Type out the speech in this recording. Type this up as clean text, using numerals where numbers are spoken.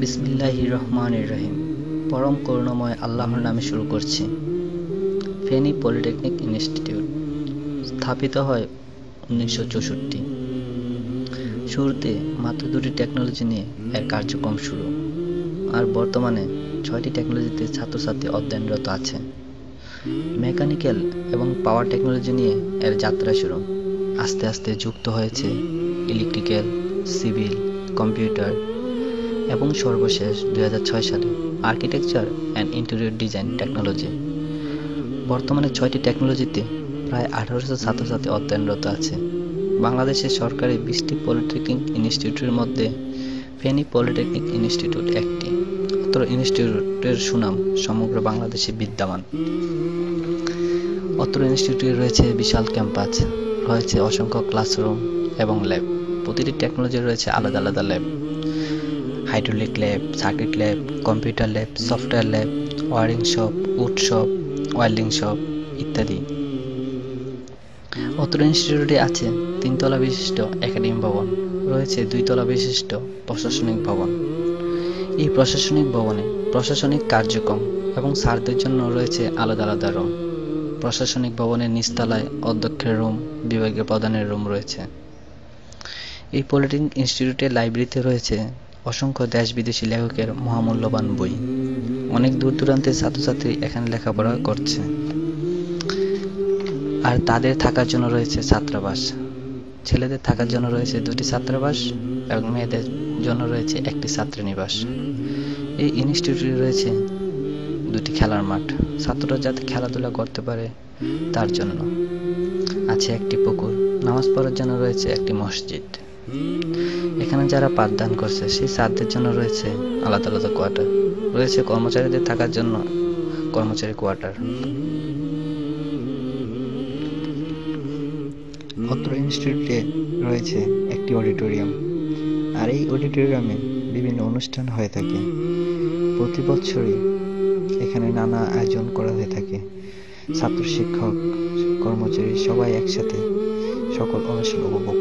বিসমিল্লাহির রহমানির রহিম। পরম করুণাময় আল্লাহর নামে শুরু করছি। ফেনী পলিটেকনিক ইনস্টিটিউট স্থাপিত হয় 1964। শুরুতে মাত্র 2টি টেকনোলজি নিয়ে এর কার্যক্রম শুরু, আর বর্তমানে 6টি টেকনোলজিতে ছাত্রছাত্রী অধ্যয়নরত আছে। মেকানিক্যাল এবং পাওয়ার টেকনোলজি নিয়ে এর যাত্রা শুরু। আস্তে আস্তে যুক্ত হয়েছে ইলেকট্রিক্যাল, সিভিল, কম্পিউটার এবং সর্বশেষ 2006 সালে architecture and interior design technology. বর্তমানে 6টি টেকনোলজিতে প্রায় 1800 ছাত্রছাত্রী অধ্যয়নরত আছে। বাংলাদেশের সরকারি 20টি পলিটেকনিক ইনস্টিটিউটের মধ্যে ফেনী পলিটেকনিক ইনস্টিটিউট একটি। অত্র ইনস্টিটিউটের সুনাম সমগ্র বাংলাদেশে বিদ্যমান। অত্র ইনস্টিটিউটে রয়েছে বিশাল ক্যাম্পাস, রয়েছে অসংখ্য ক্লাসরুম এবং ল্যাব। প্রতিটি টেকনোলজি রয়েছে আলাদা আলাদা lab: hydraulic lab, circuit lab, computer lab, software lab, wiring shop, wood shop, welding shop ইত্যাদি। অত্র ইনস্টিটিউটে আছে 3 তলা বিশিষ্ট একাডেমিক ভবন, রয়েছে 2 তলা বিশিষ্ট প্রশাসনিক ভবন। এই প্রশাসনিক ভবনে প্রশাসনিক কার্যক্রম এবং স্যারদের জন্য রয়েছে আলাদা আলাদা রুম। প্রশাসনিক ভবনের নিচতলায় অধ্যক্ষের রুম, বিভাগীয় প্রধানের রুম রয়েছে। এই পলিটেকনিক ইনস্টিটিউটের লাইব্রেরিতে রয়েছে অসংখ্য দেশ বিদেশি লেখকের মহামূল্যবান বই। অনেক দূর দূরান্তের ছাত্রছাত্রী এখানে লেখাপড়া করছে, আর তাদের থাকার জন্য রয়েছে ছাত্রাবাস। ছেলেদের থাকার জন্য রয়েছে 2টি ছাত্রাবাস এবং মেয়েদের জন্য রয়েছে 1টি ছাত্রীনিবাস। এই ইনস্টিটিউটে রয়েছে 2টি খেলার মাঠ, ছাত্ররা যাতে খেলাধুলা করতে পারে তার জন্য। আছে একটি পুকুর, নামাজ পড়ার জন্য রয়েছে একটি মসজিদ। এখানে যারা পাঠদান করছে সেই স্যারদের জন্য রয়েছে আলাদা আলাদা কোয়ার্টার, রয়েছে কর্মচারীদের থাকার জন্য কর্মচারী কোয়ার্টার। অত্র ইনস্টিটিউটে রয়েছে একটি অডিটোরিয়াম, আর এই অডিটোরিয়ামে বিভিন্ন অনুষ্ঠান হয়ে থাকে। প্রতি বছরই এখানে নানা আয়োজন করা হয়ে থাকে। ছাত্র, শিক্ষক, কর্মচারী সবাই একসাথে সকল অনুষ্ঠান উপভোগ